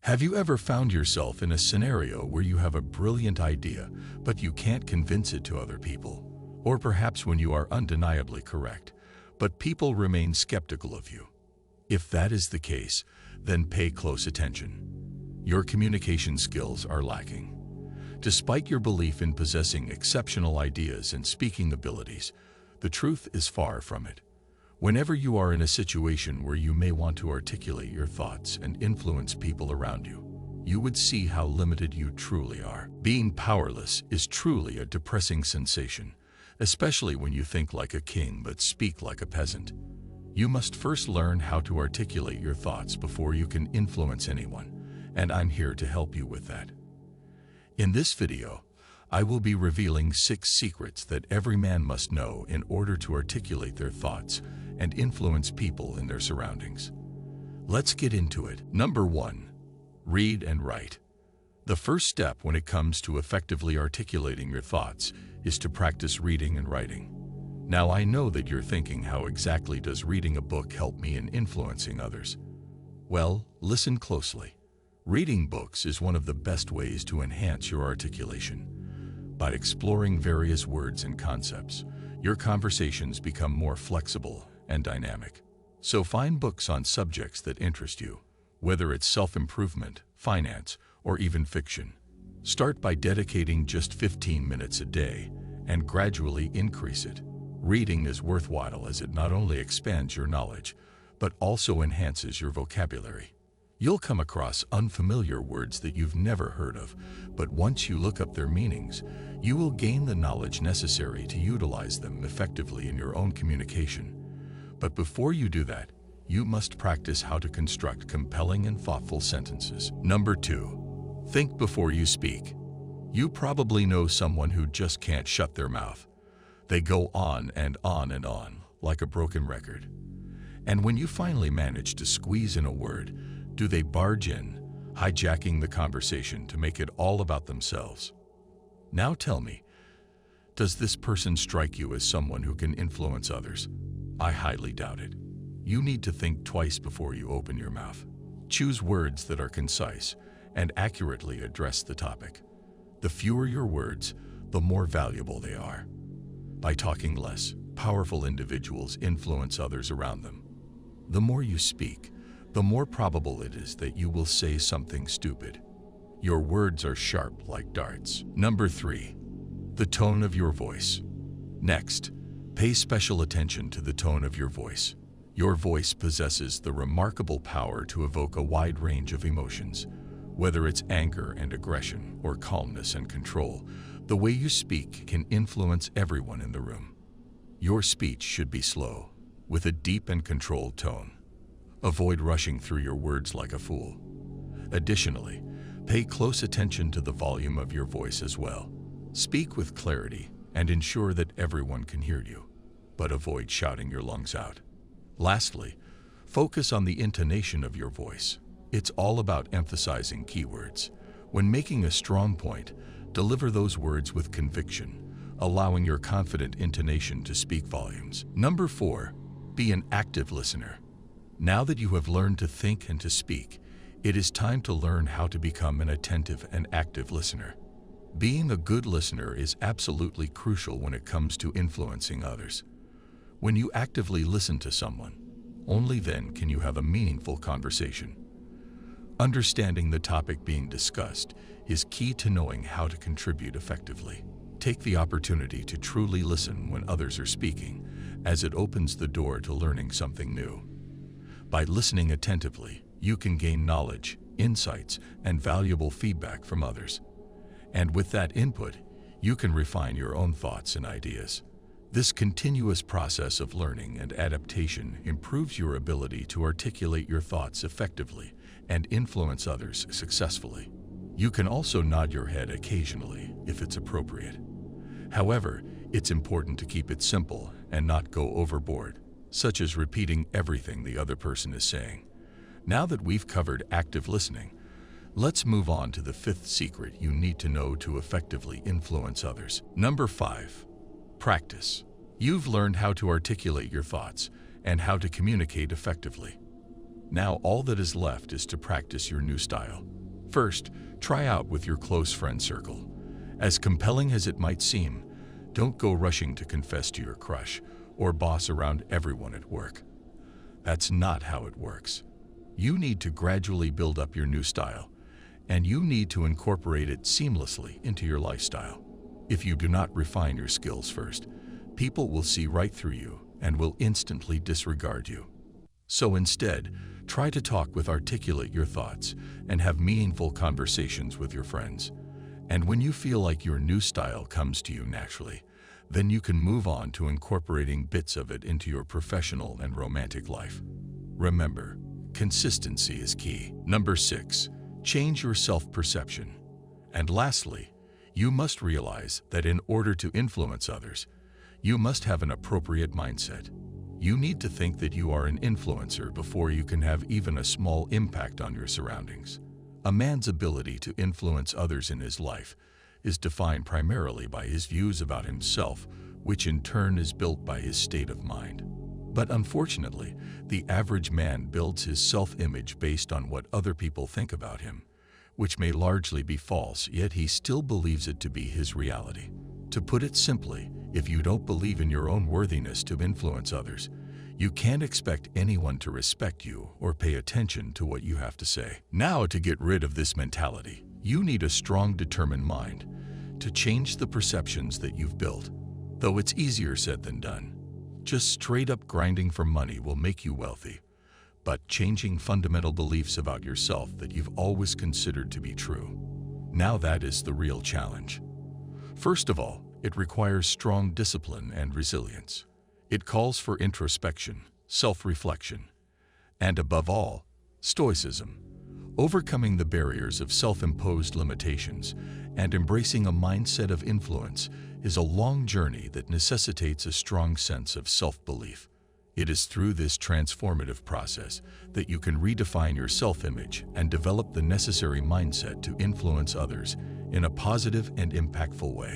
Have you ever found yourself in a scenario where you have a brilliant idea, but you can't convince it to other people? Or perhaps when you are undeniably correct, but people remain skeptical of you? If that is the case, then pay close attention. Your communication skills are lacking. Despite your belief in possessing exceptional ideas and speaking abilities, the truth is far from it. Whenever you are in a situation where you may want to articulate your thoughts and influence people around you, you would see how limited you truly are. Being powerless is truly a depressing sensation, especially when you think like a king but speak like a peasant. You must first learn how to articulate your thoughts before you can influence anyone, and I'm here to help you with that. In this video, I will be revealing 6 secrets that every man must know in order to articulate their thoughts and influence people in their surroundings. Let's get into it. Number 1. Read and write. The first step when it comes to effectively articulating your thoughts is to practice reading and writing. Now, I know that you're thinking, how exactly does reading a book help me in influencing others? Well, listen closely. Reading books is one of the best ways to enhance your articulation. By exploring various words and concepts, your conversations become more flexible and dynamic. So find books on subjects that interest you, whether it's self-improvement, finance, or even fiction. Start by dedicating just 15 minutes a day and gradually increase it. Reading is worthwhile as it not only expands your knowledge, but also enhances your vocabulary. You'll come across unfamiliar words that you've never heard of, but once you look up their meanings, you will gain the knowledge necessary to utilize them effectively in your own communication. But before you do that, you must practice how to construct compelling and thoughtful sentences. Number 2. Think before you speak. You probably know someone who just can't shut their mouth. They go on and on and on, like a broken record. And when you finally manage to squeeze in a word, do they barge in, hijacking the conversation to make it all about themselves? Now tell me, does this person strike you as someone who can influence others? I highly doubt it. You need to think twice before you open your mouth. Choose words that are concise and accurately address the topic. The fewer your words, the more valuable they are. By talking less, powerful individuals influence others around them. The more you speak, the more probable it is that you will say something stupid. Your words are sharp like darts. Number 3. The tone of your voice. Next, pay special attention to the tone of your voice. Your voice possesses the remarkable power to evoke a wide range of emotions. Whether it's anger and aggression or calmness and control, the way you speak can influence everyone in the room. Your speech should be slow, with a deep and controlled tone. Avoid rushing through your words like a fool. Additionally, pay close attention to the volume of your voice as well. Speak with clarity and ensure that everyone can hear you, but avoid shouting your lungs out. Lastly, focus on the intonation of your voice. It's all about emphasizing keywords. When making a strong point, deliver those words with conviction, allowing your confident intonation to speak volumes. Number 4, be an active listener. Now that you have learned to think and to speak, it is time to learn how to become an attentive and active listener. Being a good listener is absolutely crucial when it comes to influencing others. When you actively listen to someone, only then can you have a meaningful conversation. Understanding the topic being discussed is key to knowing how to contribute effectively. Take the opportunity to truly listen when others are speaking, as it opens the door to learning something new. By listening attentively, you can gain knowledge, insights, and valuable feedback from others. And with that input, you can refine your own thoughts and ideas. This continuous process of learning and adaptation improves your ability to articulate your thoughts effectively and influence others successfully. You can also nod your head occasionally if it's appropriate. However, it's important to keep it simple and not go overboard, such as repeating everything the other person is saying. Now that we've covered active listening, let's move on to the 5th secret you need to know to effectively influence others. Number 5, practice. You've learned how to articulate your thoughts and how to communicate effectively. Now all that is left is to practice your new style. First, try out with your close friend circle. As compelling as it might seem, don't go rushing to confess to your crush or boss around everyone at work. That's not how it works. You need to gradually build up your new style, and you need to incorporate it seamlessly into your lifestyle. If you do not refine your skills first, people will see right through you and will instantly disregard you. So instead, try to talk with articulate your thoughts and have meaningful conversations with your friends. And when you feel like your new style comes to you naturally, then you can move on to incorporating bits of it into your professional and romantic life. Remember, consistency is key. Number 6, change your self-perception. And lastly, you must realize that in order to influence others, you must have an appropriate mindset. You need to think that you are an influencer before you can have even a small impact on your surroundings. A man's ability to influence others in his life is defined primarily by his views about himself, which in turn is built by his state of mind. But unfortunately, the average man builds his self-image based on what other people think about him, which may largely be false, yet he still believes it to be his reality. To put it simply, if you don't believe in your own worthiness to influence others, you can't expect anyone to respect you or pay attention to what you have to say. Now, to get rid of this mentality, you need a strong, determined mind to change the perceptions that you've built, though it's easier said than done. Just straight up grinding for money will make you wealthy, but changing fundamental beliefs about yourself that you've always considered to be true, now that is the real challenge. First of all, it requires strong discipline and resilience. It calls for introspection, self-reflection, and above all, stoicism. Overcoming the barriers of self-imposed limitations and embracing a mindset of influence is a long journey that necessitates a strong sense of self-belief. It is through this transformative process that you can redefine your self-image and develop the necessary mindset to influence others in a positive and impactful way.